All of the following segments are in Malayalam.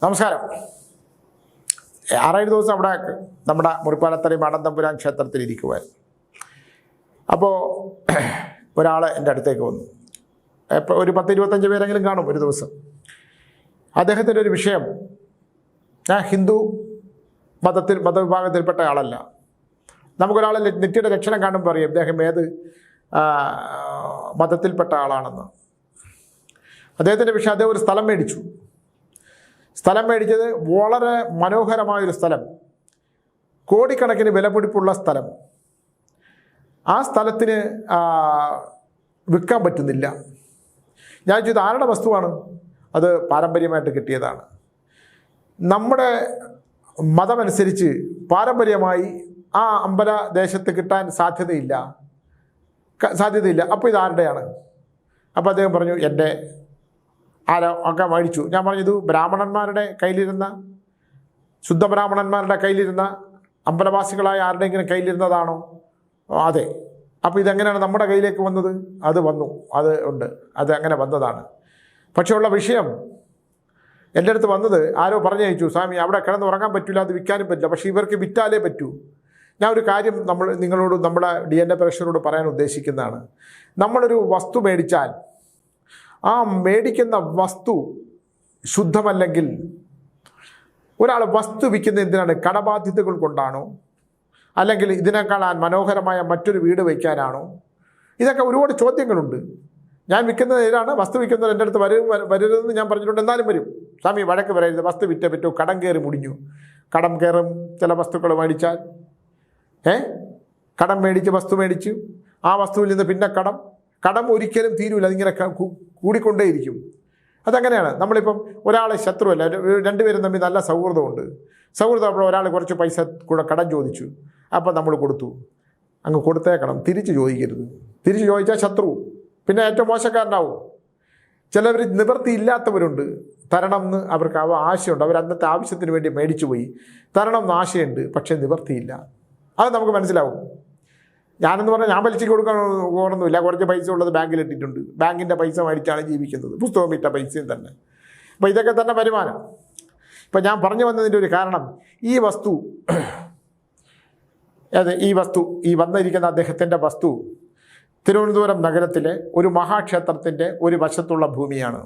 നമസ്കാരം. 6-7 ദിവസം അവിടെ നമ്മുടെ മുറിപ്പാലത്തടി മടന്തമ്പുരാൻ ക്ഷേത്രത്തിൽ ഇരിക്കുമായിരുന്നു. അപ്പോൾ ഒരാൾ എൻ്റെ അടുത്തേക്ക് വന്നു. ഒരു 10-25 പേരെങ്കിലും കാണും ഒരു ദിവസം. അദ്ദേഹത്തിൻ്റെ ഒരു വിഷയം, ഞാൻ ഹിന്ദു മതവിഭാഗത്തിൽപ്പെട്ട ആളല്ല. നമുക്കൊരാളെ നെറ്റിയുടെ ലക്ഷണം കാണുമ്പോൾ അറിയാം അദ്ദേഹം ഏത് മതത്തിൽപ്പെട്ട ആളാണെന്ന്. അദ്ദേഹത്തിൻ്റെ വിഷയം, അദ്ദേഹം ഒരു സ്ഥലം മേടിച്ചു. സ്ഥലം മേടിച്ചത് വളരെ മനോഹരമായൊരു സ്ഥലം, കോടിക്കണക്കിന് വിലപിടിപ്പുള്ള സ്ഥലം. ആ സ്ഥലത്തിന് വിൽക്കാൻ പറ്റുന്നില്ല. ഞാൻ ചോദിച്ചത് ആരുടെ വസ്തുവാണ്? അത് പാരമ്പര്യമായിട്ട് കിട്ടിയതാണ്. നമ്മുടെ മതമനുസരിച്ച് പാരമ്പര്യമായി ആ അമ്പലദേശത്ത് കിട്ടാൻ സാധ്യതയില്ല. അപ്പോൾ ഇതാരുടെയാണ്? അപ്പോൾ അദ്ദേഹം പറഞ്ഞു എൻ്റെ ആരോ ഒക്കെ മേടിച്ചു. ഞാൻ പറഞ്ഞു ഇത് ബ്രാഹ്മണന്മാരുടെ കയ്യിലിരുന്ന, ശുദ്ധ ബ്രാഹ്മണന്മാരുടെ കയ്യിലിരുന്ന, അമ്പലവാസികളായ ആരുടെയെങ്കിലും കയ്യിലിരുന്നതാണോ? അതെ. അപ്പോൾ ഇതെങ്ങനെയാണ് നമ്മുടെ കയ്യിലേക്ക് വന്നത്? അത് വന്നു, അത് ഉണ്ട്, അത് അങ്ങനെ വന്നതാണ്. പക്ഷേ ഉള്ള വിഷയം, എൻ്റെ അടുത്ത് വന്നത് ആരോ പറഞ്ഞയച്ചു, സ്വാമി അവിടെ കിടന്ന് ഉറങ്ങാൻ പറ്റില്ല, അത് വിൽക്കാനും പറ്റില്ല, പക്ഷേ ഇവർക്ക് വിറ്റാലേ പറ്റൂ. ഞാൻ ഒരു കാര്യം നിങ്ങളോട്, നമ്മുടെ DNA പ്രേക്ഷകരോട് പറയാൻ ഉദ്ദേശിക്കുന്നതാണ്. നമ്മളൊരു വസ്തു മേടിച്ചാൽ ആ മേടിക്കുന്ന വസ്തു ശുദ്ധമല്ലെങ്കിൽ, ഒരാൾ വസ്തു വിൽക്കുന്ന എന്തിനാണ്? കടബാധ്യതകൾ കൊണ്ടാണോ, അല്ലെങ്കിൽ ഇതിനേക്കാൾ മനോഹരമായ മറ്റൊരു വീട് വയ്ക്കാനാണോ? ഇതൊക്കെ ഒരുപാട് ചോദ്യങ്ങളുണ്ട്. ഞാൻ വിൽക്കുന്നത് ഏതാണ്? വസ്തു വിൽക്കുന്നത് എൻ്റെ അടുത്ത് വരരുതെന്ന് ഞാൻ പറഞ്ഞിട്ടുണ്ട്. എന്നാലും വരും. സ്വാമി വഴക്ക് പറയരുത്, വസ്തു വിറ്റേ പറ്റൂ, കടം കയറി മുടിഞ്ഞു. കടം കയറും ചില വസ്തുക്കൾ മേടിച്ചാൽ. കടം മേടിച്ച് വസ്തു മേടിച്ചു, ആ വസ്തുവിൽ നിന്ന് പിന്നെ കടം ഒരിക്കലും തീരൂല, അതിങ്ങനെ കൂടിക്കൊണ്ടേയിരിക്കും. അതങ്ങനെയാണ്. നമ്മളിപ്പം ഒരാളെ ശത്രുവല്ല, രണ്ടുപേരും തമ്മിൽ നല്ല സൗഹൃദമുണ്ട്. അപ്പോൾ ഒരാൾ കുറച്ച് പൈസ കൂടെ കടം ചോദിച്ചു, അപ്പം നമ്മൾ കൊടുത്തു. അങ്ങ് കൊടുത്തേക്കണം, തിരിച്ച് ചോദിക്കരുത്. തിരിച്ച് ചോദിച്ചാൽ ശത്രു, പിന്നെ ഏറ്റവും മോശക്കാരനാവും. ചിലവർ നിവൃത്തിയില്ലാത്തവരുണ്ട്, തരണം എന്ന് അവർക്ക് ആശയമുണ്ട്. അവർ അന്നത്തെ ആവശ്യത്തിന് വേണ്ടി മേടിച്ചു പോയി, തരണം എന്ന് ആശയമുണ്ട്, പക്ഷേ നിവൃത്തിയില്ല. അത് നമുക്ക് മനസ്സിലാവും. ഞാനെന്ന് പറഞ്ഞാൽ ഞാൻ പലിശയ്ക്ക് കൊടുക്കാൻ പോകണമെന്നില്ല. കുറച്ച് പൈസ ഉള്ളത് ബാങ്കിലിട്ടിട്ടുണ്ട്, ബാങ്കിൻ്റെ പൈസ മേടിച്ചാണ് ജീവിക്കുന്നത്, പുസ്തകം വിറ്റ പൈസയും തന്നെ. അപ്പോൾ ഇതൊക്കെ തന്നെ വരുമാനം. ഇപ്പം ഞാൻ പറഞ്ഞു വന്നതിൻ്റെ ഒരു കാരണം, ഈ വന്നിരിക്കുന്ന അദ്ദേഹത്തിൻ്റെ വസ്തു തിരുവനന്തപുരം നഗരത്തിലെ ഒരു മഹാക്ഷേത്രത്തിൻ്റെ ഒരു വശത്തുള്ള ഭൂമിയാണ്.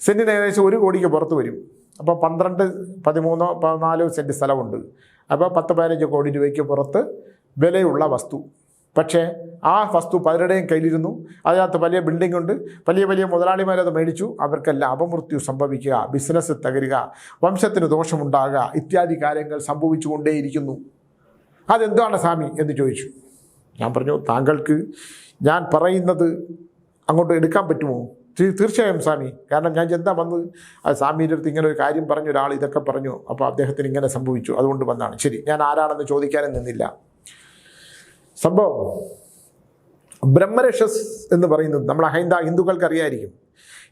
സെൻറ്റിന് ഏകദേശം 1 കോടിക്ക് പുറത്ത് വരും. അപ്പോൾ 12, 13, 14 സെൻറ്റ് സ്ഥലമുണ്ട്. അപ്പോൾ 10-15 കോടി രൂപയ്ക്ക് പുറത്ത് വിലയുള്ള വസ്തു. പക്ഷേ ആ വസ്തു പലരുടെയും കയ്യിലിരുന്നു. അതിനകത്ത് വലിയ ബിൽഡിംഗ് ഉണ്ട്, വലിയ മുതലാളിമാരത് മേടിച്ചു. അവർക്കെല്ലാം അപമൃത്യു സംഭവിക്കുക, ബിസിനസ് തകരുക, വംശത്തിന് ദോഷമുണ്ടാകുക ഇത്യാദി കാര്യങ്ങൾ സംഭവിച്ചു കൊണ്ടേയിരിക്കുന്നു. അതെന്താണ് സ്വാമി എന്ന് ചോദിച്ചു. ഞാൻ പറഞ്ഞു, താങ്കൾക്ക് ഞാൻ പറയുന്നത് അങ്ങോട്ട് എടുക്കാൻ പറ്റുമോ? തീർച്ചയായും സ്വാമി. കാരണം ഞാൻ എന്താ വന്നത്, അത് സ്വാമിയുടെ അടുത്ത് ഇങ്ങനെ ഒരു കാര്യം പറഞ്ഞു, ഒരാൾ ഇതൊക്കെ പറഞ്ഞു, അപ്പോൾ അദ്ദേഹത്തിന് ഇങ്ങനെ സംഭവിച്ചു, അതുകൊണ്ട് വന്നാണ്. ശരി, ഞാൻ ആരാണെന്ന് ചോദിക്കാനും നിന്നില്ല. സംഭവം ബ്രഹ്മരക്ഷസ് എന്ന് പറയുന്നത് നമ്മൾ ഹിന്ദുക്കൾക്ക് അറിയായിരിക്കും.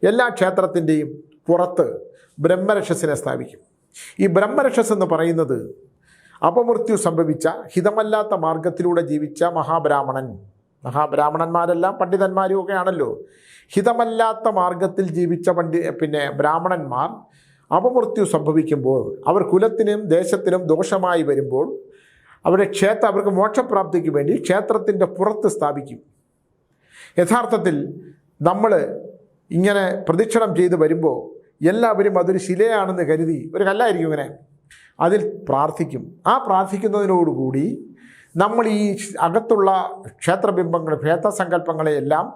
എല്ലാ ക്ഷേത്രത്തിൻ്റെയും പുറത്ത് ബ്രഹ്മരക്ഷസിനെ സ്ഥാപിക്കും. ഈ ബ്രഹ്മരക്ഷസ് എന്ന് പറയുന്നത് അപമൃത്യു സംഭവിച്ച, ഹിതമല്ലാത്ത മാർഗത്തിലൂടെ ജീവിച്ച മഹാബ്രാഹ്മണന്മാരെല്ലാം പണ്ഡിതന്മാരും ഒക്കെ ആണല്ലോ. ഹിതമല്ലാത്ത മാർഗത്തിൽ ജീവിച്ച ബ്രാഹ്മണന്മാർ അപമൃത്യു സംഭവിക്കുമ്പോൾ, അവർ കുലത്തിനും ദേശത്തിനും ദോഷമായി വരുമ്പോൾ, അവർക്ക് മോക്ഷപ്രാപ്തിക്ക് വേണ്ടി ക്ഷേത്രത്തിൻ്റെ പുറത്ത് സ്ഥാപിക്കും. യഥാർത്ഥത്തിൽ നമ്മൾ ഇങ്ങനെ പ്രദക്ഷിണം ചെയ്ത് വരുമ്പോൾ എല്ലാവരും അതൊരു ശിലയാണെന്ന് കരുതി, ഒരു കല്ലായിരിക്കും ഇങ്ങനെ, അതിൽ പ്രാർത്ഥിക്കും. ആ പ്രാർത്ഥിക്കുന്നതിനോടുകൂടി നമ്മൾ ഈ അകത്തുള്ള ക്ഷേത്രബിംബങ്ങൾ, ഭേദസങ്കല്പങ്ങളെയെല്ലാം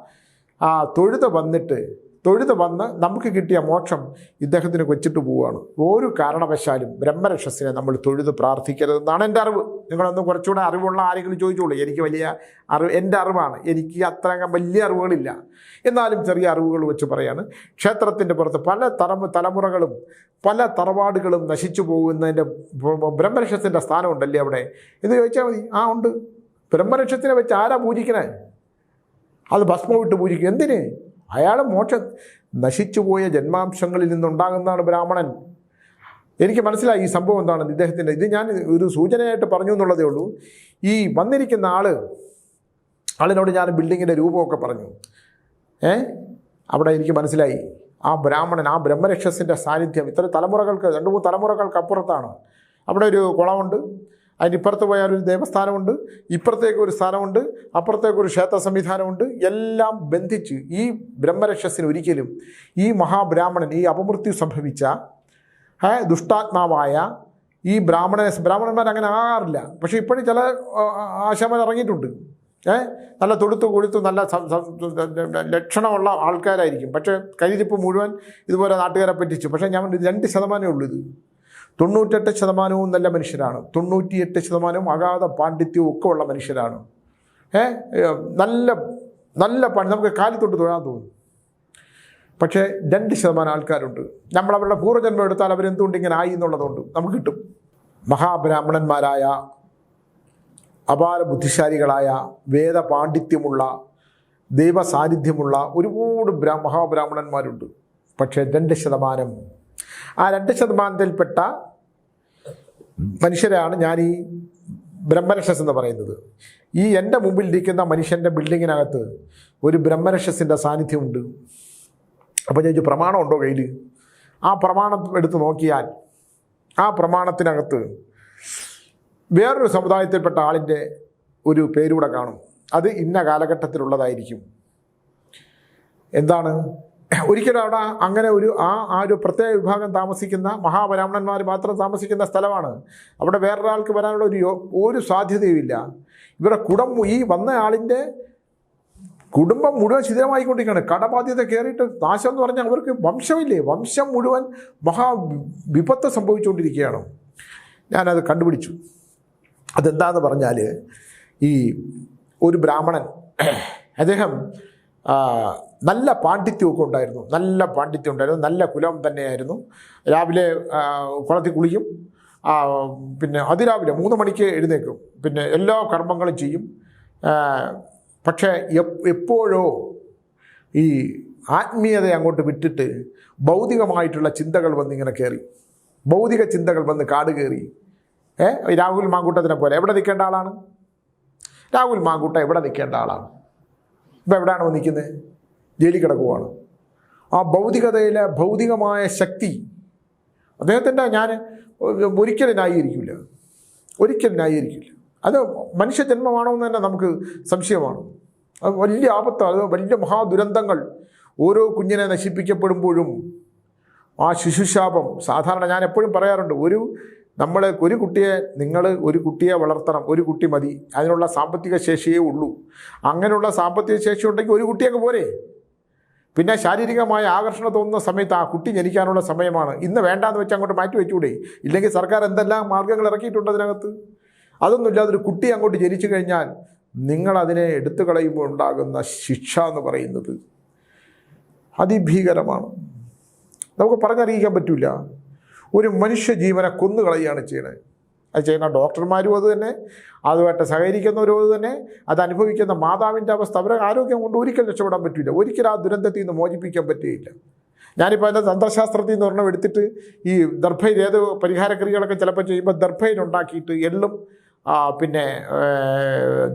തൊഴുത് വന്ന് നമുക്ക് കിട്ടിയ മോക്ഷം ഇദ്ദേഹത്തിന് വെച്ചിട്ട് പോവുകയാണ്. ഒരു കാരണവശാലും ബ്രഹ്മരക്ഷസിനെ നമ്മൾ തൊഴുത് പ്രാർത്ഥിക്കരുതെന്നാണ് എൻ്റെ അറിവ്. നിങ്ങളൊന്നും കുറച്ചുകൂടെ അറിവുള്ള ആരെങ്കിലും ചോദിച്ചോളൂ. എനിക്ക് വലിയ എൻ്റെ അറിവാണ്, എനിക്ക് അത്ര വലിയ അറിവുകളില്ല. എന്നാലും ചെറിയ അറിവുകൾ വെച്ച് പറയാണ്, ക്ഷേത്രത്തിൻ്റെ പുറത്ത് പല തലമുറകളും പല തറവാടുകളും നശിച്ചു പോകുന്നതിൻ്റെ ബ്രഹ്മരക്ഷത്തിൻ്റെ സ്ഥാനമുണ്ടല്ലേ അവിടെ എന്ന് ചോദിച്ചാൽ മതി. ഉണ്ട്. ബ്രഹ്മരക്ഷത്തിനെ വെച്ച് ആരാ പൂജിക്കണേ? അത് ഭസ്മമിട്ട് പൂജിക്കും. എന്തിന്? അയാൾ മോക്ഷം, നശിച്ചുപോയ ജന്മാംശങ്ങളിൽ നിന്നുണ്ടാകുന്നതാണ് ബ്രാഹ്മണൻ. എനിക്ക് മനസ്സിലായി ഈ സംഭവം എന്താണെന്ന് ഇദ്ദേഹത്തിൻ്റെ. ഇത് ഞാൻ ഒരു സൂചനയായിട്ട് പറഞ്ഞു എന്നുള്ളതേ ഉള്ളൂ. ഈ വന്നിരിക്കുന്ന ആളിനോട് ഞാൻ ബിൽഡിങ്ങിൻ്റെ രൂപമൊക്കെ പറഞ്ഞു. അവിടെ എനിക്ക് മനസ്സിലായി ആ ബ്രാഹ്മണൻ, ആ ബ്രഹ്മരക്ഷസിൻ്റെ സാന്നിധ്യം ഇത്ര തലമുറകൾക്ക് 2-3 തലമുറകൾക്ക് അപ്പുറത്താണ്. അവിടെ ഒരു കുളമുണ്ട്, അതിനിപ്പുറത്ത് പോയാൽ ഒരു ദേവസ്ഥാനമുണ്ട്, ഇപ്പുറത്തേക്ക് ഒരു സ്ഥാനമുണ്ട്, അപ്പുറത്തേക്ക് ഒരു ക്ഷേത്ര സംവിധാനമുണ്ട്. എല്ലാം ബന്ധിച്ച് ഈ ബ്രഹ്മരക്ഷസിന് ഒരിക്കലും ഈ മഹാബ്രാഹ്മണൻ, ഈ അപമൃത്യു സംഭവിച്ച ദുഷ്ടാത്മാവായ ഈ ബ്രാഹ്മണന്മാർ അങ്ങനെ ആകാറില്ല. പക്ഷേ ഇപ്പോഴും ചില ആശാന്മാർ ഇറങ്ങിയിട്ടുണ്ട്. നല്ല തൊടുത്തു കൊഴുത്തു നല്ല ലക്ഷണമുള്ള ആൾക്കാരായിരിക്കും. പക്ഷേ കയ്യിരിപ്പ് മുഴുവൻ ഇതുപോലെ നാട്ടുകാരെ പറ്റിച്ചു. പക്ഷേ ഞാൻ 2% ഉള്ളൂ. ഇത് 98% നല്ല മനുഷ്യരാണ്. 98% അഗാധ പാണ്ഡിത്യവും ഒക്കെ ഉള്ള മനുഷ്യരാണ്. നല്ല നല്ല പണി, നമുക്ക് കാലി തൊട്ട് തൊഴാൻ തോന്നും. പക്ഷേ 2% ആൾക്കാരുണ്ട്. നമ്മളവരുടെ പൂർവ്വജന്മം എടുത്താൽ അവരെന്തുകൊണ്ട് ഇങ്ങനെ ആയി എന്നുള്ളതുകൊണ്ട് നമുക്ക് കിട്ടും. മഹാബ്രാഹ്മണന്മാരായ, അപാര ബുദ്ധിശാലികളായ, വേദപാണ്ഡിത്യമുള്ള, ദൈവസാന്നിധ്യമുള്ള ഒരുപാട് മഹാബ്രാഹ്മണന്മാരുണ്ട്. പക്ഷേ 2%, ആ 2%ത്തിൽപ്പെട്ട മനുഷ്യരാണ് ഞാൻ ഈ ബ്രഹ്മരക്ഷസ് എന്ന് പറയുന്നത്. ഈ എൻ്റെ മുമ്പിലിരിക്കുന്ന മനുഷ്യൻ്റെ ബിൽഡിങ്ങിനകത്ത് ഒരു ബ്രഹ്മരക്ഷസിൻ്റെ സാന്നിധ്യമുണ്ട്. അപ്പോൾ ഞാൻ പ്രമാണം ഉണ്ടോ കയ്യിൽ? ആ പ്രമാണം എടുത്ത് നോക്കിയാൽ ആ പ്രമാണത്തിനകത്ത് വേറൊരു സമുദായത്തിൽപ്പെട്ട ആളിൻ്റെ ഒരു പേരൂടെ കാണും. അത് ഇന്ന കാലഘട്ടത്തിലുള്ളതായിരിക്കും. എന്താണ്? ഒരിക്കലും അവിടെ അങ്ങനെ ആ ഒരു പ്രത്യേക വിഭാഗം താമസിക്കുന്ന മഹാബ്രാഹ്മണന്മാർ മാത്രം താമസിക്കുന്ന സ്ഥലമാണ്. അവിടെ വേറൊരാൾക്ക് വരാനുള്ള ഒരു സാധ്യതയുമില്ല. ഇവരുടെ ഈ വന്ന ആളിൻ്റെ കുടുംബം മുഴുവൻ ശിഥിലമായിക്കൊണ്ടിരിക്കുകയാണ്. കടബാധ്യത കയറിയിട്ട് നാശം എന്ന് പറഞ്ഞാൽ അവർക്ക് വംശമില്ലേ, വംശം മുഴുവൻ വിപത്ത് സംഭവിച്ചുകൊണ്ടിരിക്കുകയാണ്. ഞാനത് കണ്ടുപിടിച്ചു. അതെന്താണെന്ന് പറഞ്ഞാൽ, ഈ ഒരു ബ്രാഹ്മണൻ, അദ്ദേഹം നല്ല പാണ്ഡിത്യമൊക്കെ ഉണ്ടായിരുന്നു. നല്ല കുലം തന്നെയായിരുന്നു. രാവിലെ കുളത്തിൽ കുളിക്കും, പിന്നെ അതിരാവിലെ 3 മണിക്ക് എഴുന്നേക്കും, പിന്നെ എല്ലാ കർമ്മങ്ങളും ചെയ്യും. പക്ഷേ എപ്പോഴോ ഈ ആത്മീയത അങ്ങോട്ട് വിട്ടിട്ട് ഭൗതികമായിട്ടുള്ള ചിന്തകൾ വന്നിങ്ങനെ കയറി, ഭൗതിക ചിന്തകൾ വന്ന് കാട് കയറി. രാഹുൽ മാങ്കൂട്ടത്തിനെ പോലെ എവിടെ നിൽക്കേണ്ട ആളാണ് രാഹുൽ മാങ്കൂട്ടം? എവിടെ നിൽക്കേണ്ട ആളാണ്? ഇപ്പം എവിടെയാണ് നിൽക്കുന്നത്? ജയിലിൽ കിടക്കുവാണ്. ആ ഭൗതികതയിലെ ഭൗതികമായ ശക്തി അദ്ദേഹത്തിൻ്റെ ഞാൻ ഒരിക്കലും ന്യായീകരിക്കില്ല. അത് മനുഷ്യജന്മമാണോ എന്ന് തന്നെ നമുക്ക് സംശയമാണ്. അത് വലിയ ആപത്താണ്, അത് വലിയ മഹാദുരന്തങ്ങൾ. ഓരോ കുഞ്ഞിനെ നശിപ്പിക്കപ്പെടുമ്പോഴും ആ ശിശുശാപം, സാധാരണ ഞാൻ എപ്പോഴും പറയാറുണ്ട്, നിങ്ങൾ ഒരു കുട്ടിയെ വളർത്തണം, ഒരു കുട്ടി മതി, അതിനുള്ള സാമ്പത്തിക ശേഷിയേ ഉള്ളൂ. അങ്ങനെയുള്ള സാമ്പത്തിക ശേഷി ഉണ്ടെങ്കിൽ ഒരു കുട്ടിയൊക്കെ പോരെ. പിന്നെ ശാരീരികമായ ആകർഷണം തോന്നുന്ന സമയത്ത് ആ കുട്ടി ജനിക്കാനുള്ള സമയമാണ്. ഇന്ന് വേണ്ടാന്ന് വെച്ച് അങ്ങോട്ട് മാറ്റി വെച്ചൂടെ? ഇല്ലെങ്കിൽ സർക്കാർ എന്തെല്ലാം മാർഗ്ഗങ്ങൾ ഇറക്കിയിട്ടുണ്ട് അതിനകത്ത്. അതൊന്നുമില്ലാതെ ഒരു കുട്ടി അങ്ങോട്ട് ജനിച്ചു കഴിഞ്ഞാൽ നിങ്ങളതിനെ എടുത്തു കളയുമ്പോൾ ഉണ്ടാകുന്ന ശിക്ഷ എന്ന് പറയുന്നത് അതിഭീകരമാണ്. നമുക്ക് പറഞ്ഞറിയിക്കാൻ പറ്റില്ല. ഒരു മനുഷ്യ ജീവനെ കൊന്നുകളയുകയാണ് ചെയ്യണത്. അത് ചെയ്യുന്ന ഡോക്ടർമാരും അത് തന്നെ, അതുമായിട്ട് സഹകരിക്കുന്നവരും അത് തന്നെ, അത് അനുഭവിക്കുന്ന മാതാവിൻ്റെ അവസ്ഥ, അവരുടെ ആരോഗ്യം കൊണ്ട് ഒരിക്കലും രക്ഷപ്പെടാൻ പറ്റില്ല. ഒരിക്കലും ആ ദുരന്തത്തിൽ നിന്ന് മോചിപ്പിക്കാൻ പറ്റുകയില്ല. ഞാനിപ്പോൾ അതിൻ്റെ തന്ത്രശാസ്ത്രത്തിൽ നിന്ന് ഒരെണ്ണം എടുത്തിട്ട് ഈ ദർഭയിൽ ഏത് പരിഹാരക്രിയകളൊക്കെ ചിലപ്പോൾ ചെയ്യുമ്പോൾ ദർഭയിലുണ്ടാക്കിയിട്ട് എള്ളും, പിന്നെ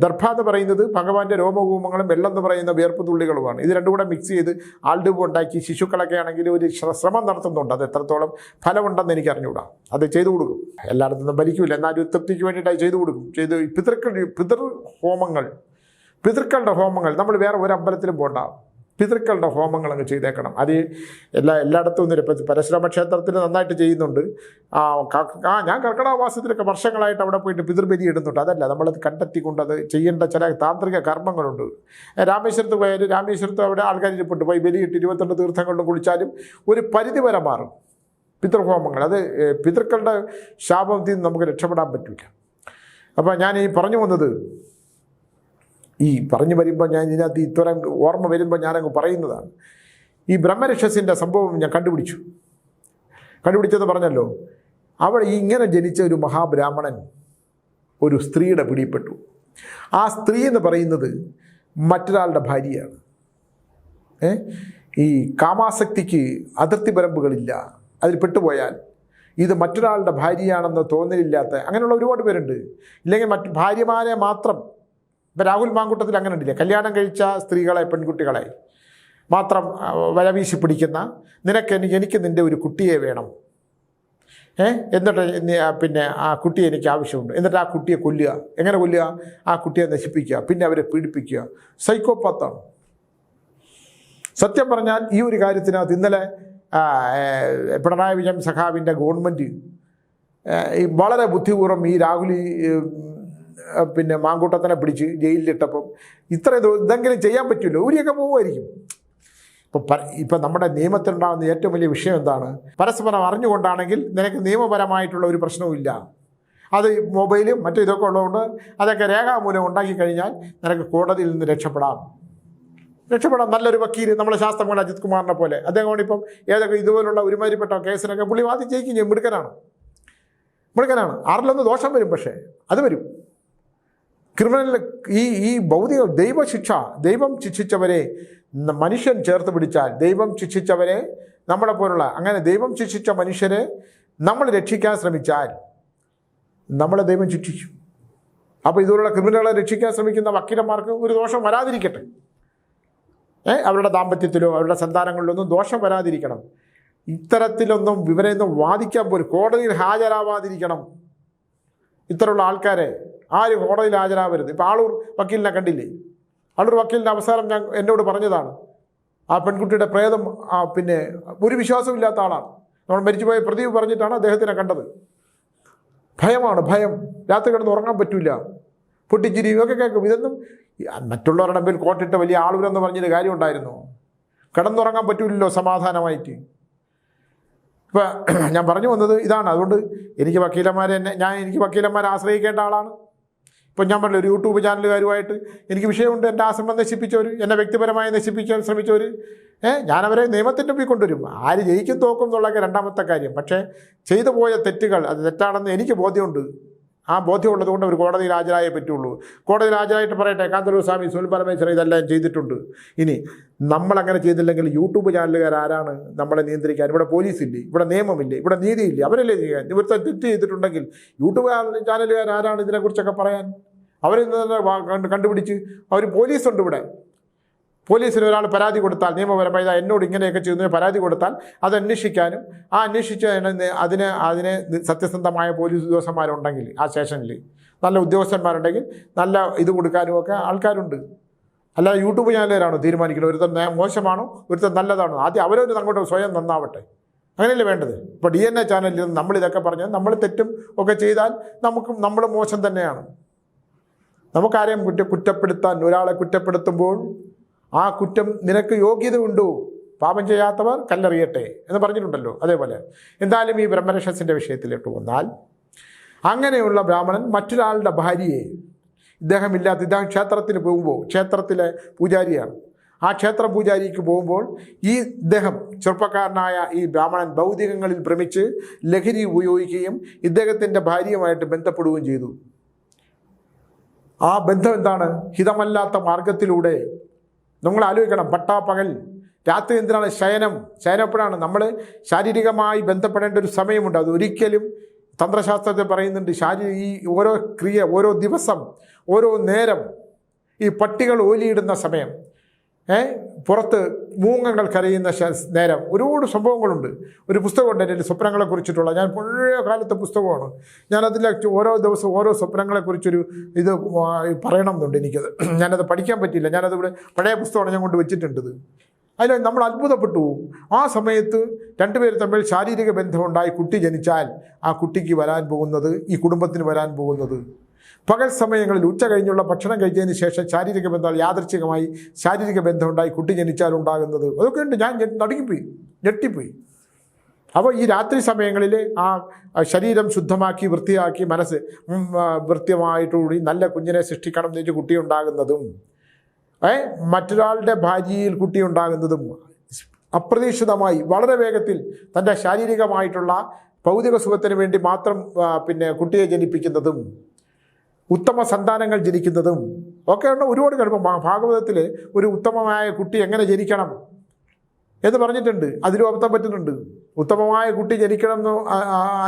ദർഭ എന്ന് പറയുന്നത് ഭഗവാന്റെ രോമകൂമങ്ങളും വെള്ളം എന്ന് പറയുന്ന വിയർപ്പ് തുള്ളികളുമാണ്. ഇത് രണ്ടും കൂടെ മിക്സ് ചെയ്ത് ആൾഡൂബ് ഉണ്ടാക്കി ശിശുക്കളൊക്കെ ആണെങ്കിൽ ഒരു ശ്രമം നടത്തുന്നുണ്ട്. അത് എത്രത്തോളം ഫലമുണ്ടെന്ന് എനിക്ക് അറിഞ്ഞുകൂടാ. അത് ചെയ്തു കൊടുക്കും. എല്ലായിടത്തുനിന്നും ഭരിക്കില്ല, എന്നാലും തൃപ്തിക്ക് വേണ്ടിയിട്ടായി ചെയ്തു കൊടുക്കും. പിതൃക്കളുടെ ഹോമങ്ങൾ നമ്മൾ വേറെ ഒരു അമ്പലത്തിലും പോകണ്ട, പിതൃക്കളുടെ ഹോമങ്ങൾ അങ്ങ് ചെയ്തേക്കണം. അത് എല്ലായിടത്തും ഒന്നും ഇപ്പം പരശുരാമ ക്ഷേത്രത്തിൽ നന്നായിട്ട് ചെയ്യുന്നുണ്ട്. ഞാൻ കർക്കിടക മാസത്തിലൊക്കെ വർഷങ്ങളായിട്ട് അവിടെ പോയിട്ട് പിതൃബലി ഇടുന്നുണ്ട്. അതല്ല, നമ്മളത് കണ്ടെത്തിക്കൊണ്ട് അത് ചെയ്യേണ്ട ചില താന്ത്രിക കർമ്മങ്ങളുണ്ട്. രാമേശ്വരത്ത് പോയാലും രാമേശ്വരത്ത് അവിടെ ആൾക്കാർ ഇരിപ്പുണ്ട്, പോയി ബലിയിട്ട് 22 തീർത്ഥങ്ങളിലും കുളിച്ചാലും ഒരു പരിധി വരെ മാറും പിതൃഹോമങ്ങൾ. അത് പിതൃക്കളുടെ ശാപത്തിൽ നിന്ന് നമുക്ക് രക്ഷപ്പെടാൻ പറ്റില്ല. അപ്പോൾ ഞാൻ ഈ പറഞ്ഞു വന്നത്, പറഞ്ഞു വരുമ്പോൾ ഞാൻ ഇതിനകത്ത് ഇത്തരം ഓർമ്മ വരുമ്പോൾ ഞാനങ്ങ് പറയുന്നതാണ്. ഈ ബ്രഹ്മരക്ഷസിൻ്റെ സംഭവം ഞാൻ കണ്ടുപിടിച്ചെന്ന് പറഞ്ഞല്ലോ. അവിടെ ഇങ്ങനെ ജനിച്ച ഒരു മഹാബ്രാഹ്മണൻ ഒരു സ്ത്രീയുടെ പിടിപ്പെട്ടു. ആ സ്ത്രീ എന്ന് പറയുന്നത് മറ്റൊരാളുടെ ഭാര്യയാണ്. ഈ കാമാസക്തിക്ക് അതിർത്തി പരമ്പുകളില്ല. അതിൽ പെട്ടുപോയാൽ ഇത് മറ്റൊരാളുടെ ഭാര്യയാണെന്ന് തോന്നലില്ലാത്ത അങ്ങനെയുള്ള ഒരുപാട് പേരുണ്ട്. ഇല്ലെങ്കിൽ മറ്റു ഭാര്യമാരെ മാത്രം. ഇപ്പം രാഹുൽ മാങ്കൂട്ടത്തിൽ അങ്ങനെ ഉണ്ടില്ലേ, കല്യാണം കഴിച്ച സ്ത്രീകളെ, പെൺകുട്ടികളെ മാത്രം വലവീശി പിടിക്കുന്ന എനിക്ക് നിൻ്റെ ഒരു കുട്ടിയെ വേണം, എന്നിട്ട് പിന്നെ ആ കുട്ടിയെ എനിക്ക് ആവശ്യമുണ്ട്, എന്നിട്ട് ആ കുട്ടിയെ കൊല്ലുക. എങ്ങനെ കൊല്ലുക? ആ കുട്ടിയെ നശിപ്പിക്കുക, പിന്നെ അവരെ പീഡിപ്പിക്കുക. സൈക്കോപാത്താണ്. സത്യം പറഞ്ഞാൽ ഈ ഒരു കാര്യത്തിനകത്ത് ഇന്നലെ പിണറായി വിജയൻ സഖാവിൻ്റെ ഗവൺമെൻറ് വളരെ ബുദ്ധിപൂർവ്വം ഈ രാഹുൽ പിന്നെ മാങ്കൂട്ടത്തിനെ പിടിച്ച് ജയിലിലിട്ടപ്പം ഇതെങ്കിലും ചെയ്യാൻ പറ്റുമല്ലോ, ഊരിയൊക്കെ പോകുമായിരിക്കും. ഇപ്പം നമ്മുടെ നിയമത്തിലുണ്ടാകുന്ന ഏറ്റവും വലിയ വിഷയം എന്താണ്? പരസ്പരം അറിഞ്ഞുകൊണ്ടാണെങ്കിൽ നിനക്ക് നിയമപരമായിട്ടുള്ള ഒരു പ്രശ്നവുമില്ല. അത് മൊബൈലും മറ്റും ഇതൊക്കെ ഉള്ളതുകൊണ്ട് അതൊക്കെ രേഖാമൂലം ഉണ്ടാക്കി കഴിഞ്ഞാൽ നിനക്ക് കോടതിയിൽ നിന്ന് രക്ഷപ്പെടാം. നല്ലൊരു വക്കീൽ, നമ്മുടെ ശാസ്ത്രമംഗല അജിത് കുമാറിനെ പോലെ അദ്ദേഹം കൊണ്ടിപ്പം ഏതൊക്കെ ഇതുപോലുള്ള ഒരുമാതിരിപ്പെട്ട കേസിനൊക്കെ പുള്ളി വാദിച്ച് ജയിക്കും ചെയ്യും. മിടുക്കനാണ്. ആറിലൊന്ന് ദോഷം വരും, പക്ഷേ അത് വരും. ക്രിമിനൽ ഈ ഭൗതിക ദൈവം ശിക്ഷിച്ചവരെ മനുഷ്യൻ ചേർത്ത് പിടിച്ചാൽ, ദൈവം ശിക്ഷിച്ചവരെ നമ്മളെ പോലുള്ള അങ്ങനെ ദൈവം ശിക്ഷിച്ച മനുഷ്യരെ നമ്മൾ രക്ഷിക്കാൻ ശ്രമിച്ചാൽ നമ്മളെ ദൈവം ശിക്ഷിക്കും. അപ്പോൾ ഇതുപോലുള്ള ക്രിമിനലുകളെ രക്ഷിക്കാൻ ശ്രമിക്കുന്ന വക്കീലന്മാർക്ക് ഒരു ദോഷം വരാതിരിക്കട്ടെ. അവരുടെ ദാമ്പത്യത്തിലോ അവരുടെ സന്താനങ്ങളിലൊന്നും ദോഷം വരാതിരിക്കണം. ഇത്തരത്തിലൊന്നും ഇവരെയൊന്നും വാദിക്കാൻ പോലും കോടതിയിൽ ഹാജരാവാതിരിക്കണം. ഇത്തരമുള്ള ആൾക്കാരെ ആരും കോടതിയിൽ ഹാജരാവരുത്. ഇപ്പോൾ ആളൂർ വക്കീലിനെ കണ്ടില്ലേ? ആളൂർ വക്കീലിൻ്റെ അവസാനം എന്നോട് പറഞ്ഞതാണ്, ആ പെൺകുട്ടിയുടെ പ്രേതം പിന്നെ ഒരു വിശ്വാസമില്ലാത്ത ആളാണ്. നമ്മൾ മരിച്ചുപോയ പ്രദീപ് പറഞ്ഞിട്ടാണ് അദ്ദേഹത്തിനെ കണ്ടത്. ഭയം. രാത്രി കിടന്ന് ഉറങ്ങാൻ പറ്റില്ല. പൊട്ടിച്ചിരി ഇതൊക്കെ കേൾക്കും. ഇതൊന്നും മറ്റുള്ളവരുടെ മുമ്പിൽ കോട്ടിട്ട വലിയ ആളൂരെന്ന് പറഞ്ഞൊരു കാര്യം ഉണ്ടായിരുന്നു. കിടന്നുറങ്ങാൻ പറ്റില്ലല്ലോ സമാധാനമായിട്ട്. ഇപ്പം ഞാൻ പറഞ്ഞു വന്നത് ഇതാണ്. അതുകൊണ്ട് എനിക്ക് വക്കീലന്മാരെ ആശ്രയിക്കേണ്ട ആളാണ്. ഇപ്പം ഞാൻ പറഞ്ഞില്ല, ഒരു യൂട്യൂബ് ചാനലുകാരുമായിട്ട് എനിക്ക് വിഷയമുണ്ട്. എൻ്റെ ആശ്രമം നശിപ്പിച്ചവർ, എന്നെ വ്യക്തിപരമായി നശിപ്പിക്കാൻ ശ്രമിച്ചവർ, ഞാനവരെ നിയമത്തിൻ്റെ മുമ്പിൽ കൊണ്ടുവരും. ആര് ജയിക്കും തോക്കും എന്നുള്ളതൊക്കെ രണ്ടാമത്തെ കാര്യം. പക്ഷേ ചെയ്തു പോയ തെറ്റുകൾ അത് തെറ്റാണെന്ന് എനിക്ക് ബോധ്യമുണ്ട്. ആ ബോധ്യമുള്ളത് കൊണ്ട് ഒരു കോടതിയിൽ ഹാജരായേ പറ്റുള്ളൂ. കോടതിയിൽ ഹാജരായിട്ട് പറയട്ടെ, കാന്തല്ലൂർ സ്വാമി, സുനിൽ പരമേശ്വരൻ ഇതെല്ലാം ചെയ്തിട്ടുണ്ട്. ഇനി നമ്മളങ്ങനെ ചെയ്തില്ലെങ്കിൽ യൂട്യൂബ് ചാനലുകാർ ആരാണ് നമ്മളെ നിയന്ത്രിക്കാൻ? ഇവിടെ പോലീസില്ലേ, ഇവിടെ നിയമമില്ലേ, ഇവിടെ നീതിയില്ലേ? അവരല്ലേ ചെയ്യാൻ? ഇവിടുത്തെ തെറ്റ് ചെയ്തിട്ടുണ്ടെങ്കിൽ യൂട്യൂബ് ചാനലുകാർ ആരാണ് ഇതിനെക്കുറിച്ചൊക്കെ പറയാൻ? അവരിൽ നിന്ന് കണ്ടുപിടിച്ച് അവർ പോലീസുണ്ട് ഇവിടെ. പോലീസിന് ഒരാൾ പരാതി കൊടുത്താൽ നിയമപരമായി എന്നോട് ഇങ്ങനെയൊക്കെ ചെയ്യുന്ന പരാതി കൊടുത്താൽ അത് അന്വേഷിക്കാനും അന്വേഷിച്ച് അതിനെ സത്യസന്ധമായ പോലീസ് ഉദ്യോഗസ്ഥന്മാരുണ്ടെങ്കിൽ ആ സ്റ്റേഷനിൽ നല്ല ഉദ്യോഗസ്ഥന്മാരുണ്ടെങ്കിൽ നല്ല ഇത് കൊടുക്കാനും ഒക്കെ ആൾക്കാരുണ്ട്. അല്ലാതെ യൂട്യൂബ് ചാനലുകാരാണോ തീരുമാനിക്കുന്നത് ഒരുത്തൻ മോശമാണോ ഒരുത്തൻ നല്ലതാണോ? ആദ്യം അവരൊരു അങ്ങോട്ട് സ്വയം നന്നാവട്ടെ. അങ്ങനെയല്ലേ വേണ്ടത്? ഇപ്പോൾ DNA ചാനലിൽ നമ്മളിതൊക്കെ പറഞ്ഞാൽ നമ്മൾ തെറ്റും ഒക്കെ ചെയ്താൽ നമ്മൾ മോശം തന്നെയാണ്. നമുക്കാരെയും കുറ്റപ്പെടുത്താൻ ഒരാളെ കുറ്റപ്പെടുത്തുമ്പോൾ ആ കുറ്റം നിനക്ക് യോഗ്യത ഉണ്ടോ? പാപം ചെയ്യാത്തവർ കല്ലെറിയട്ടെ എന്ന് പറഞ്ഞിട്ടുണ്ടല്ലോ. അതേപോലെ എന്തായാലും ഈ ബ്രഹ്മരക്ഷസിൻ്റെ വിഷയത്തിലിട്ട് വന്നാൽ, അങ്ങനെയുള്ള ബ്രാഹ്മണൻ മറ്റൊരാളുടെ ഭാര്യയെ ഇദ്ദേഹം ക്ഷേത്രത്തിന് പോകുമ്പോൾ, ക്ഷേത്രത്തിലെ പൂജാരിയാണ്, ആ ക്ഷേത്ര പൂജാരിക്ക് പോകുമ്പോൾ ഈ ഇദ്ദേഹം ചെറുപ്പക്കാരനായ ഈ ബ്രാഹ്മണൻ ഭൗതികങ്ങളിൽ ഭ്രമിച്ച് ലഹരി ഉപയോഗിക്കുകയും ഇദ്ദേഹത്തിൻ്റെ ഭാര്യയുമായിട്ട് ബന്ധപ്പെടുകയും ചെയ്തു. ആ ബന്ധം എന്താണ്? ഹിതമല്ലാത്ത മാർഗത്തിലൂടെ. നമ്മൾ ആലോചിക്കണം, പട്ടാപ്പകൽ രാത്രി എന്തിനാണ് ശയനം എപ്പോഴാണ്? നമ്മൾ ശാരീരികമായി ബന്ധപ്പെടേണ്ട ഒരു സമയമുണ്ട്. അത് ഒരിക്കലും തന്ത്രശാസ്ത്രത്തിൽ പറയുന്നുണ്ട്. ഈ ഓരോ ക്രിയ, ഓരോ ദിവസം, ഓരോ നേരം, ഈ പട്ടികൾ ഓലിയിടുന്ന സമയം, പുറത്ത് മൂങ്ങകൾ കരയുന്ന നേരം, ഒരുപാട് സംഭവങ്ങളുണ്ട്. ഒരു പുസ്തകമുണ്ട് എൻ്റെ സ്വപ്നങ്ങളെക്കുറിച്ചിട്ടുള്ള, ഞാൻ പഴയ കാലത്തെ പുസ്തകമാണ്. ഞാനതിൽ ഓരോ ദിവസവും ഓരോ സ്വപ്നങ്ങളെക്കുറിച്ചൊരു ഇത് പറയണം എന്നുണ്ട് എനിക്കത്. ഞാനത് പഠിക്കാൻ പറ്റിയില്ല. ഞാനതിവിടെ പഴയ പുസ്തകമാണ് ഞാൻ കൊണ്ട് വെച്ചിട്ടുണ്ടത്. അതിൽ നമ്മൾ അത്ഭുതപ്പെട്ടു. ആ സമയത്ത് രണ്ടുപേർ തമ്മിൽ ശാരീരിക ബന്ധമുണ്ടായി കുട്ടി ജനിച്ചാൽ ആ കുട്ടിക്ക് വരാൻ പോകുന്നത്, ഈ കുടുംബത്തിന് വരാൻ പോകുന്നത്, പകൽ സമയങ്ങളിൽ ഉച്ച കഴിഞ്ഞുള്ള ഭക്ഷണം കഴിച്ചതിന് ശേഷം ശാരീരിക ബന്ധം, യാദൃച്ഛികമായി ശാരീരിക ബന്ധമുണ്ടായി കുട്ടി ജനിച്ചാൽ ഉണ്ടാകുന്നത്, അതൊക്കെ ഉണ്ട്. ഞാൻ ഞെട്ടിപ്പോയി. അപ്പോൾ ഈ രാത്രി സമയങ്ങളിൽ ആ ശരീരം ശുദ്ധമാക്കി വൃത്തിയാക്കി മനസ്സ് വൃത്തിയായിട്ടുകൂടി നല്ല കുഞ്ഞിനെ സൃഷ്ടിക്കണം എന്ന് വെച്ച് കുട്ടി ഉണ്ടാകുന്നതും, മറ്റൊരാളുടെ ഭാര്യയിൽ കുട്ടി ഉണ്ടാകുന്നതും, അപ്രതീക്ഷിതമായി വളരെ വേഗത്തിൽ തൻ്റെ ശാരീരികമായിട്ടുള്ള ഭൗതിക സുഖത്തിന് വേണ്ടി മാത്രം കുട്ടിയെ ജനിപ്പിക്കുന്നതും, ഉത്തമ സന്താനങ്ങൾ ജനിക്കുന്നതും ഒക്കെയുള്ള ഒരുപാട് കഴിപ്പം. ഭാഗവതത്തിൽ ഒരു ഉത്തമമായ കുട്ടി എങ്ങനെ ജനിക്കണം എന്ന് പറഞ്ഞിട്ടുണ്ട്. അതിലും അബദ്ധം പറ്റുന്നുണ്ട്. ഉത്തമമായ കുട്ടി ജനിക്കണം എന്ന്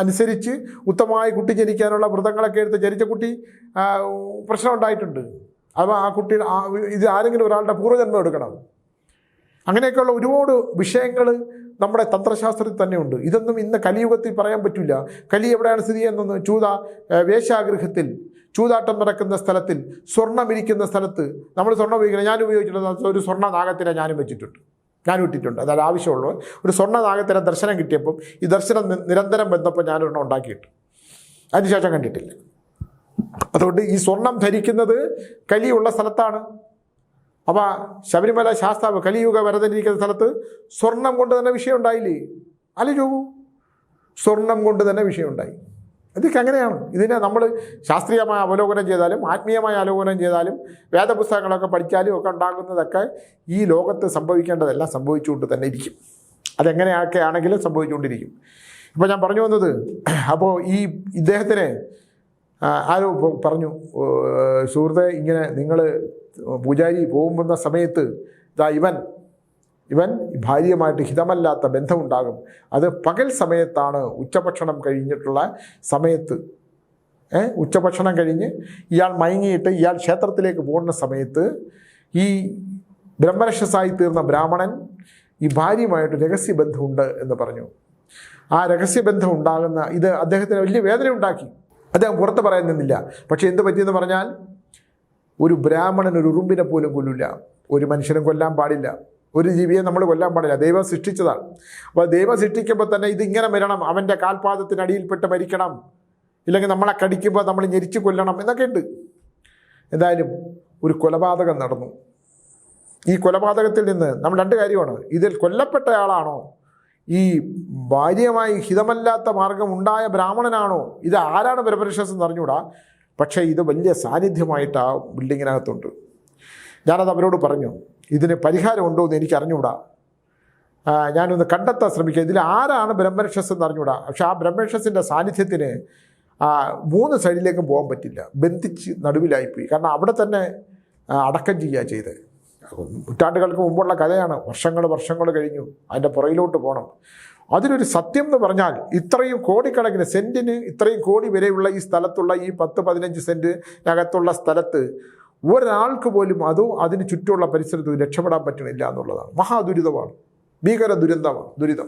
അനുസരിച്ച് ഉത്തമമായ കുട്ടി ജനിക്കാനുള്ള വ്രതങ്ങളൊക്കെ എടുത്ത് ജനിച്ച കുട്ടി പ്രശ്നം ഉണ്ടായിട്ടുണ്ട്. അപ്പോൾ ആ കുട്ടി ഇത് ആരെങ്കിലും ഒരാളുടെ പൂർവ്വജന്മം എടുക്കണം. അങ്ങനെയൊക്കെയുള്ള ഒരുപാട് വിഷയങ്ങൾ നമ്മുടെ തന്ത്രശാസ്ത്രത്തിൽ തന്നെയുണ്ട്. ഇതൊന്നും ഇന്ന് കലിയുഗത്തിൽ പറയാൻ പറ്റില്ല. കലി എവിടെയാണ് സ്ഥിതി ചെയ്യുന്നത്? വേശ്യാഗൃഹത്തിൽ, ചൂതാട്ടം നടക്കുന്ന സ്ഥലത്തിൽ, സ്വർണ്ണം ഇരിക്കുന്ന സ്ഥലത്ത് നമ്മൾ സ്വർണ്ണം ഉപയോഗിക്കണം. ഞാൻ ഉപയോഗിച്ചിട്ടുണ്ട്. ഒരു സ്വർണ്ണ നാഗത്തിനെ ഞാനും വെച്ചിട്ടുണ്ട്, ഞാനും ഇട്ടിട്ടുണ്ട്. അതായത് ആവശ്യമുള്ളത് ഒരു സ്വർണ്ണ നാഗത്തിനെ ദർശനം കിട്ടിയപ്പം ഈ ദർശനം നിരന്തരം ബന്ധപ്പോൾ ഞാനൊരെണ്ണം ഉണ്ടാക്കിയിട്ട് അതിനുശേഷം കണ്ടിട്ടില്ല. അതുകൊണ്ട് ഈ സ്വർണം ധരിക്കുന്നത് കലിയുള്ള സ്ഥലത്താണ്. അപ്പോൾ ശബരിമല ശാസ്താവ് കലിയുഗ വരദനിരിക്കുന്ന സ്ഥലത്ത് സ്വർണം കൊണ്ട് തന്നെ വിഷയം ഉണ്ടായില്ലേ? ആലോചിക്കൂ, സ്വർണം കൊണ്ട് തന്നെ വിഷയം ഉണ്ടായി. ഇതൊക്കെ അങ്ങനെയാണ്. ഇതിനെ നമ്മൾ ശാസ്ത്രീയമായ അവലോകനം ചെയ്താലും ആത്മീയമായ അവലോകനം ചെയ്താലും വേദപുസ്തകങ്ങളൊക്കെ പഠിച്ചാലും ഒക്കെ ഉണ്ടാകുന്നതൊക്കെ ഈ ലോകത്ത് സംഭവിക്കേണ്ടതെല്ലാം സംഭവിച്ചുകൊണ്ട് തന്നെ ഇരിക്കും. അതെങ്ങനെയൊക്കെ ആണെങ്കിലും സംഭവിച്ചുകൊണ്ടിരിക്കും. ഇപ്പോൾ ഞാൻ പറഞ്ഞു വന്നത്, അപ്പോൾ ഇദ്ദേഹത്തിന് ആരോ പറഞ്ഞു, സുഹൃത്തെ, ഇങ്ങനെ നിങ്ങൾ പൂജാരി പോകുന്ന സമയത്ത് ഇവൻ ഭാര്യയുമായിട്ട് ഹിതമല്ലാത്ത ബന്ധമുണ്ടാകും. അത് പകൽ സമയത്താണ്, ഉച്ചഭക്ഷണം കഴിഞ്ഞിട്ടുള്ള സമയത്ത്. ഉച്ചഭക്ഷണം കഴിഞ്ഞ് ഇയാൾ മയങ്ങിയിട്ട് ഇയാൾ ക്ഷേത്രത്തിലേക്ക് പോകുന്ന സമയത്ത് ഈ ബ്രഹ്മരക്ഷസായി തീർന്ന ബ്രാഹ്മണൻ ഈ ഭാര്യയുമായിട്ട് രഹസ്യബന്ധമുണ്ട് എന്ന് പറഞ്ഞു. ആ രഹസ്യബന്ധം ഉണ്ടാകുന്ന ഇത് അദ്ദേഹത്തിന് വലിയ വേദന ഉണ്ടാക്കി. അദ്ദേഹം പുറത്ത് പറയാൻ നിന്നില്ല. പക്ഷേ എന്ത് പറ്റിയെന്ന് പറഞ്ഞാൽ, ഒരു ബ്രാഹ്മണൻ ഒരു ഉറുമ്പിനെ പോലും കൊല്ലില്ല. ഒരു മനുഷ്യനും കൊല്ലാൻ പാടില്ല. ഒരു ജീവിയെ നമ്മൾ കൊല്ലാൻ പാടില്ല. ദൈവം സൃഷ്ടിച്ചതാണ്. അപ്പോൾ ദൈവം സൃഷ്ടിക്കുമ്പോൾ തന്നെ ഇതിങ്ങനെ വരണം, അവൻ്റെ കാൽപാദത്തിനടിയിൽപ്പെട്ട് മരിക്കണം, ഇല്ലെങ്കിൽ നമ്മളെ കടിക്കുമ്പോൾ നമ്മൾ ഞെരിച്ച് കൊല്ലണം എന്നൊക്കെ ഉണ്ട്. എന്തായാലും ഒരു കൊലപാതകം നടന്നു. ഈ കൊലപാതകത്തിൽ നിന്ന് നമ്മൾ രണ്ട് കാര്യമാണ്. ഇതിൽ കൊല്ലപ്പെട്ടയാളാണോ, ഈ ഭാര്യയുമായി ഹിതമല്ലാത്ത മാർഗം ഉണ്ടായ ബ്രാഹ്മണനാണോ, ഇത് ആരാണ് ബ്രഹ്മരക്ഷസ് എന്ന് അറിഞ്ഞൂടാ. പക്ഷേ ഇത് വലിയ സാന്നിധ്യമായിട്ട് ആ ബിൽഡിങ്ങിനകത്തുണ്ട്. ഞാനത് അവരോട് പറഞ്ഞു, ഇതിന് പരിഹാരമുണ്ടോ എന്ന് എനിക്ക് അറിഞ്ഞുകൂടാ, ഞാനൊന്ന് കണ്ടെത്താൻ ശ്രമിക്കുക, ഇതിൽ ആരാണ് ബ്രഹ്മരക്ഷസ് എന്ന് അറിഞ്ഞുകൂടാ. പക്ഷെ ആ ബ്രഹ്മരക്ഷസിൻ്റെ സാന്നിധ്യത്തിന് 3 സൈഡിലേക്കും പോകാൻ പറ്റില്ല, ബന്ധിച്ച് നടുവിലായിപ്പോയി. കാരണം അവിടെ തന്നെ അടക്കം ചെയ്യുക ചെയ്തത്. നൂറ്റാണ്ടുകൾക്ക് മുമ്പുള്ള കഥയാണ്. വർഷങ്ങൾ കഴിഞ്ഞു, അതിൻ്റെ പുറയിലോട്ട് പോകണം. അതിലൊരു സത്യം എന്ന് പറഞ്ഞാൽ, ഇത്രയും കോടിക്കണക്കിന് സെൻറ്റിന് ഇത്രയും കോടി വരെയുള്ള ഈ സ്ഥലത്തുള്ള ഈ 10-15 സെൻറ്റിനകത്തുള്ള സ്ഥലത്ത് ഒരാൾക്ക് പോലും അതിന് ചുറ്റുമുള്ള പരിസരത്ത് രക്ഷപ്പെടാൻ പറ്റണില്ല എന്നുള്ളതാണ്. മഹാദുരിതമാണ്, ഭീകര ദുരിതം.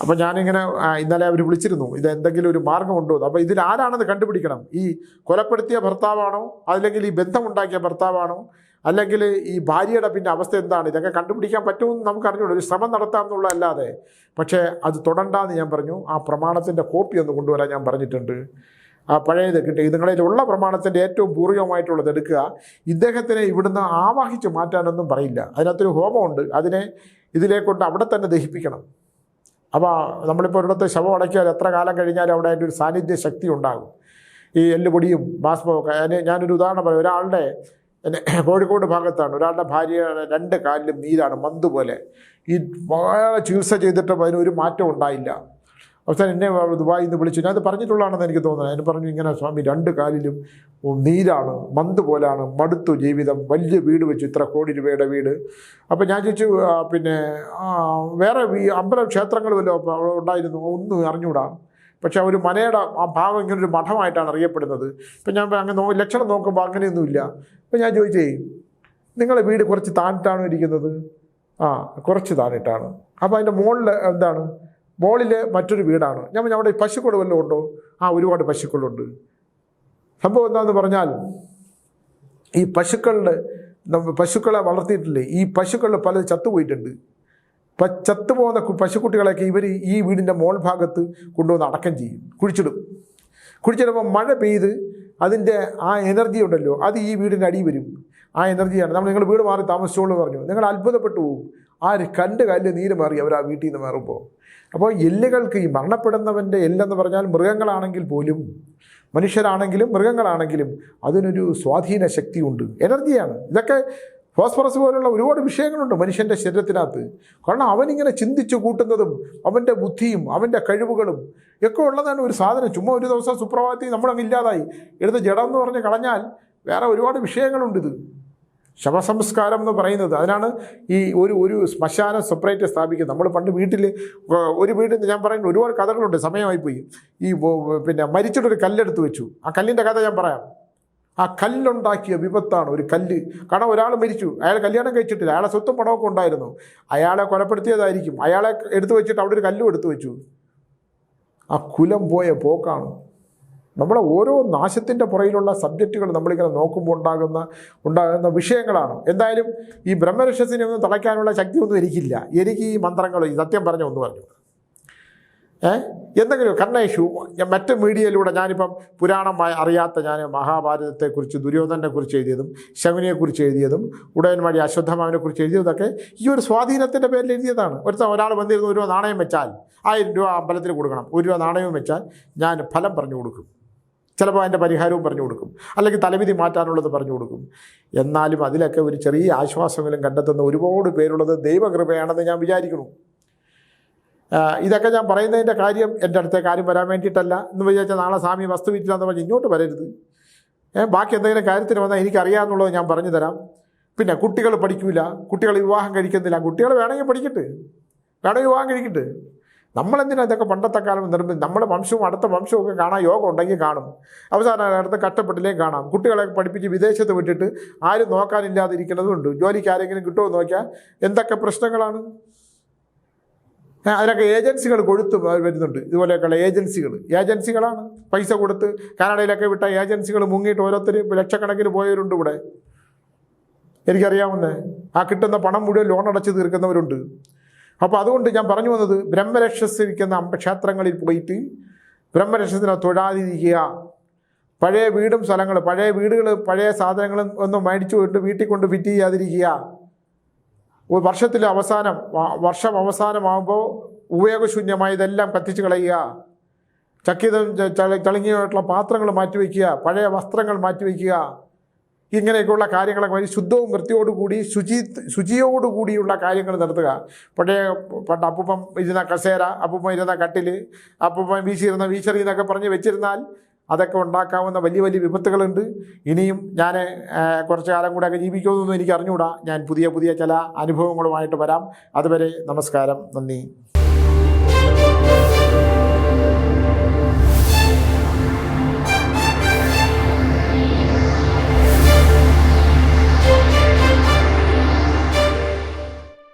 അപ്പോൾ ഞാനിങ്ങനെ ഇന്നലെ അവർ വിളിച്ചിരുന്നു, ഇത് എന്തെങ്കിലും ഒരു മാർഗമുണ്ടോ. അപ്പോൾ ഇതിൽ ആരാണെന്ന് കണ്ടുപിടിക്കണം. ഈ കൊലപ്പെടുത്തിയ ഭർത്താവാണോ, അല്ലെങ്കിൽ ഈ ബന്ധമുണ്ടാക്കിയ ഭർത്താവാണോ, അല്ലെങ്കിൽ ഈ ഭാര്യയുടെ പിന്നെ അവസ്ഥ എന്താണ്, ഇതൊക്കെ കണ്ടുപിടിക്കാൻ പറ്റുമെന്ന് നമുക്ക് അറിഞ്ഞുള്ളൂ. ഒരു ശ്രമം നടത്താമെന്നുള്ളതല്ലാതെ. പക്ഷേ അത് തുടണ്ടാന്ന് ഞാൻ പറഞ്ഞു. ആ പ്രമാണത്തിൻ്റെ കോപ്പി ഒന്ന് കൊണ്ടുവരാൻ ഞാൻ പറഞ്ഞിട്ടുണ്ട്. ആ പഴയത് കിട്ടി, നിങ്ങളിലുള്ള പ്രമാണത്തിൻ്റെ ഏറ്റവും പൂർവ്വമായിട്ടുള്ളത് എടുക്കുക. ഇദ്ദേഹത്തിനെ ഇവിടുന്ന് ആവാഹിച്ച് മാറ്റാനൊന്നും പറയില്ല. അതിനകത്തൊരു ഹോമമുണ്ട്, അതിനെ ഇതിലേക്കൊണ്ട് അവിടെ തന്നെ ദഹിപ്പിക്കണം. അപ്പോൾ നമ്മളിപ്പോൾ ഒരിടത്ത് ശവം അടയ്ക്കിയാൽ എത്ര കാലം കഴിഞ്ഞാലും അവിടെ അതിൻ്റെ ഒരു സാന്നിധ്യ ശക്തി ഉണ്ടാകും. ഈ എല്ലുപൊടിയും ബാഷ്പവും ഒക്കെ. ഞാനൊരു ഉദാഹരണം പറയാം. ഒരാളുടെ കോഴിക്കോട് ഭാഗത്താണ്, ഒരാളുടെ ഭാര്യ 2 കാലിലും നീരാണ്, മന്ത് പോലെ. ഈ വളരെ ചികിത്സ ചെയ്തിട്ടും അതിനൊരു മാറ്റം ഉണ്ടായില്ല. അവസാനം എന്നെ ദുബായിൽ നിന്ന് വിളിച്ചു. ഞാനത് പറഞ്ഞിട്ടുള്ളതാണെന്ന് എനിക്ക് തോന്നുന്നത്. അതിന് പറഞ്ഞു, ഇങ്ങനെ സ്വാമി 2 കാലിലും നീരാണ്, മന്ത് പോലാണ്, മടുത്തു ജീവിതം, വലിയ വീട് വെച്ചു, ഇത്ര കോടി രൂപയുടെ വീട്. അപ്പോൾ ഞാൻ ചോദിച്ചു, പിന്നെ വേറെ അമ്പലം ക്ഷേത്രങ്ങൾ വല്ലതും ഉണ്ടായിരുന്നു? ഒന്നും അറിഞ്ഞൂടാ. പക്ഷെ ഒരു മനയുടെ ആ ഭാഗം ഇങ്ങനൊരു മഠമായിട്ടാണ് അറിയപ്പെടുന്നത്. ഇപ്പം ഞാൻ അങ്ങനെ ലക്ഷണം നോക്കുമ്പോൾ അങ്ങനെയൊന്നുമില്ല. അപ്പം ഞാൻ ചോദിച്ചേ, നിങ്ങളുടെ വീട് കുറച്ച് താണിട്ടാണോ ഇരിക്കുന്നത്? കുറച്ച് താണിട്ടാണ്. അപ്പോൾ അതിൻ്റെ മുകളിൽ എന്താണ്? മുകളിൽ മറ്റൊരു വീടാണ്. ഞാൻ അവിടെ പശുക്കൾ വല്ലതും ഉണ്ടോ? ഒരുപാട് പശുക്കളുണ്ട്. സംഭവം എന്താണെന്ന് പറഞ്ഞാൽ, ഈ പശുക്കളെ വളർത്തിയിട്ടില്ലേ, ഈ പശുക്കളിൽ പലത് ചത്തുപോയിട്ടുണ്ട്. ചത്തുപോകുന്ന പശുക്കുട്ടികളൊക്കെ ഇവർ ഈ വീടിൻ്റെ മോൾ ഭാഗത്ത് കൊണ്ടുവന്ന് അടക്കം ചെയ്യും, കുഴിച്ചിടുമ്പോൾ മഴ പെയ്ത് അതിൻ്റെ ആ എനർജി ഉണ്ടല്ലോ, അത് ഈ വീടിൻ്റെ അടി വരും. ആ എനർജിയാണ് നിങ്ങൾ വീട് മാറി താമസിച്ചോളൂ പറഞ്ഞു. നിങ്ങൾ അത്ഭുതപ്പെട്ടു പോകും. 2 കാലിൽ നീര് മാറി അവർ ആ വീട്ടിൽ നിന്ന് മാറുമ്പോൾ. അപ്പോൾ എല്ലുകൾക്ക്, ഈ മരണപ്പെടുന്നവൻ്റെ എല്ലെന്ന് പറഞ്ഞാൽ മൃഗങ്ങളാണെങ്കിൽ പോലും, മനുഷ്യരാണെങ്കിലും മൃഗങ്ങളാണെങ്കിലും അതിനൊരു സ്വാധീന ശക്തിയുണ്ട്, എനർജിയാണ്. ഇതൊക്കെ ഫോസ്ഫറസ് പോലുള്ള ഒരുപാട് വിഷയങ്ങളുണ്ട് മനുഷ്യൻ്റെ ശരീരത്തിനകത്ത്. കാരണം അവനിങ്ങനെ ചിന്തിച്ചു കൂട്ടുന്നതും അവൻ്റെ ബുദ്ധിയും അവൻ്റെ കഴിവുകളും ഒക്കെ ഉള്ളതാണ് ഒരു സാധനം. ചുമ്മാ ഒരു ദിവസം സുപ്രഭാതത്തിൽ നമ്മളങ്ങ് ഇല്ലാതായി എടുത്ത് ജഡം എന്ന് പറഞ്ഞ് കളഞ്ഞാൽ വേറെ ഒരുപാട് വിഷയങ്ങളുണ്ട്. ഇത് ശവസംസ്കാരം എന്ന് പറയുന്നത്, അതിനാണ് ഈ ഒരു ശ്മശാനം സെപ്പറേറ്റ് സ്ഥാപിക്കുന്നത്. നമ്മൾ പണ്ട് ഒരു വീട്ടിൽ ഞാൻ പറയുന്നത് ഒരുപാട് കഥകളുണ്ട്, സമയമായിപ്പോയി. പിന്നെ മരിച്ചിട്ടൊരു കല്ലെടുത്ത് വെച്ചു. ആ കല്ലിൻ്റെ കഥ ഞാൻ പറയാം. ആ കല്ലുണ്ടാക്കിയ വിപത്താണ് ഒരു കല്ല്. കാരണം ഒരാൾ മരിച്ചു, അയാൾ കല്യാണം കഴിച്ചിട്ടില്ല, അയാളെ സ്വത്തും പണമൊക്കെ ഉണ്ടായിരുന്നു, അയാളെ കൊലപ്പെടുത്തിയതായിരിക്കും, അയാളെ എടുത്തു വെച്ചിട്ട് അവിടെ ഒരു കല്ലും എടുത്തു വെച്ചു. ആ കുലം പോയ പോക്കാണ്. നമ്മളെ ഓരോ നാശത്തിൻ്റെ പുറയിലുള്ള സബ്ജക്റ്റുകൾ നമ്മളിങ്ങനെ നോക്കുമ്പോൾ ഉണ്ടാകുന്ന വിഷയങ്ങളാണ്. എന്തായാലും ഈ ബ്രഹ്മരക്ഷസിനെ ഒന്നും തളയ്ക്കാനുള്ള ശക്തിയൊന്നും എനിക്കില്ല. എനിക്ക് ഈ മന്ത്രങ്ങൾ സത്യം പറഞ്ഞ ഒന്ന് പറഞ്ഞു എന്തെങ്കിലും കർണേഷു മറ്റ് മീഡിയയിലൂടെ ഞാനിപ്പം പുരാണം അറിയാത്ത ഞാൻ മഹാഭാരതത്തെക്കുറിച്ച് ദുര്യോധനെക്കുറിച്ച് എഴുതിയതും ശകുനിയെക്കുറിച്ച് എഴുതിയതും ഉടയൻവാടി അശ്വത്ഥമാവിനെക്കുറിച്ച് എഴുതിയതൊക്കെ ഈ ഒരു സ്വാധീനത്തിൻ്റെ പേരിൽ എഴുതിയതാണ്. ഒരാൾ വന്നിരുന്ന് 1 രൂപ നാണയം വെച്ചാൽ 1000 രൂപ അമ്പലത്തിൽ കൊടുക്കണം, 1 രൂപ നാണയവും വെച്ചാൽ ഞാൻ ഫലം പറഞ്ഞു കൊടുക്കും, ചിലപ്പോൾ അതിൻ്റെ പരിഹാരവും പറഞ്ഞു കൊടുക്കും, അല്ലെങ്കിൽ തലവിധി മാറ്റാനുള്ളത് പറഞ്ഞു കൊടുക്കും. എന്നാലും അതിലൊക്കെ ഒരു ചെറിയ ആശ്വാസമെങ്കിലും കണ്ടെത്തുന്ന ഒരുപാട് പേരുള്ളത് ദൈവകൃപയാണെന്ന് ഞാൻ വിചാരിക്കുന്നു. ഇതൊക്കെ ഞാൻ പറയുന്നതിൻ്റെ കാര്യം എൻ്റെ അടുത്തേക്ക് ആരും വരാൻ വേണ്ടിയിട്ടല്ല. എന്ന് വിചാരിച്ചാൽ നാളെ സ്വാമി വസ്തു വിറ്റില്ലാന്ന് പറഞ്ഞ് ഇങ്ങോട്ട് വരരുത്. ബാക്കി എന്തെങ്കിലും കാര്യത്തിന് വന്നാൽ എനിക്കറിയാമെന്നുള്ളത് ഞാൻ പറഞ്ഞു തരാം. പിന്നെ കുട്ടികൾ പഠിക്കില്ല, കുട്ടികൾ വിവാഹം കഴിക്കുന്നില്ല, കുട്ടികൾ വേണമെങ്കിൽ പഠിക്കട്ടെ, വേണമെങ്കിൽ വിവാഹം കഴിക്കട്ടെ. നമ്മളെന്തിനാ ഇതൊക്കെ പണ്ടത്തെ കാലം നമ്മുടെ വംശവും അടുത്ത വംശവും ഒക്കെ കാണാൻ യോഗം ഉണ്ടെങ്കിൽ കാണും, അവസാനം അടുത്ത് കഷ്ടപ്പെട്ടില്ലെങ്കിൽ കാണാം. കുട്ടികളെ പഠിപ്പിച്ച് വിദേശത്ത് വിട്ടിട്ട് ആരും നോക്കാനില്ലാതിരിക്കുന്നതുണ്ട്. ജോലിക്ക് ആരെങ്കിലും കിട്ടുമോ നോക്കിയാൽ എന്തൊക്കെ പ്രശ്നങ്ങളാണ്. അതിനൊക്കെ ഏജൻസികൾ കൊടുത്ത് വരുന്നുണ്ട്. ഇതുപോലെയൊക്കെയുള്ള ഏജൻസികളാണ് പൈസ കൊടുത്ത് കാനഡയിലൊക്കെ വിട്ട ഏജൻസികൾ മുങ്ങിയിട്ട് ഓരോരുത്തർ ലക്ഷക്കണക്കിന് പോയവരുണ്ട് ഇവിടെ, എനിക്കറിയാവുന്ന. ആ കിട്ടുന്ന പണം മുഴുവൻ ലോൺ അടച്ച് തീർക്കുന്നവരുണ്ട്. അപ്പോൾ അതുകൊണ്ട് ഞാൻ പറഞ്ഞു വന്നത്, ബ്രഹ്മരക്ഷസിരിക്കുന്ന ക്ഷേത്രങ്ങളിൽ പോയിട്ട് ബ്രഹ്മരക്ഷസിനെ തൊഴാതിരിക്കുക. പഴയ വീടും സ്ഥലങ്ങൾ, പഴയ വീടുകൾ, പഴയ സാധനങ്ങളും ഒന്നും മേടിച്ചു പോയിട്ട് വീട്ടിൽ കൊണ്ട് ഫിറ്റ് ചെയ്യാതിരിക്കുക. വർഷം അവസാനമാകുമ്പോൾ ഉപയോഗശൂന്യമായതെല്ലാം കത്തിച്ച് കളയുക. ചക്കിതം ചളുങ്ങിയിട്ടുള്ള പാത്രങ്ങൾ മാറ്റിവെക്കുക, പഴയ വസ്ത്രങ്ങൾ മാറ്റിവെക്കുക. ഇങ്ങനെയൊക്കെയുള്ള കാര്യങ്ങളൊക്കെ വഴി ശുദ്ധവും വൃത്തിയോടുകൂടി ശുചിയോടുകൂടിയുള്ള കാര്യങ്ങൾ നടത്തുക. പണ്ട് അപ്പൂപ്പൻ ഇരുന്ന കസേര, അപ്പൂപ്പൻ ഇരുന്ന കട്ടിൽ, അപ്പൂപ്പൻ വീശിയിരുന്ന വീശറി എന്നൊക്കെ പറഞ്ഞ് വെച്ചിരുന്നാൽ അതൊക്കെ ഉണ്ടാക്കാവുന്ന വലിയ വലിയ വിപത്തുകളുണ്ട്. ഇനിയും ഞാൻ കുറച്ച് കാലം കൂടെയൊക്കെ ജീവിക്കുമെന്നൊന്നും എനിക്ക് അറിഞ്ഞുകൂടാ. ഞാൻ പുതിയ ചില അനുഭവങ്ങളുമായിട്ട് വരാം. അതുവരെ നമസ്കാരം, നന്ദി.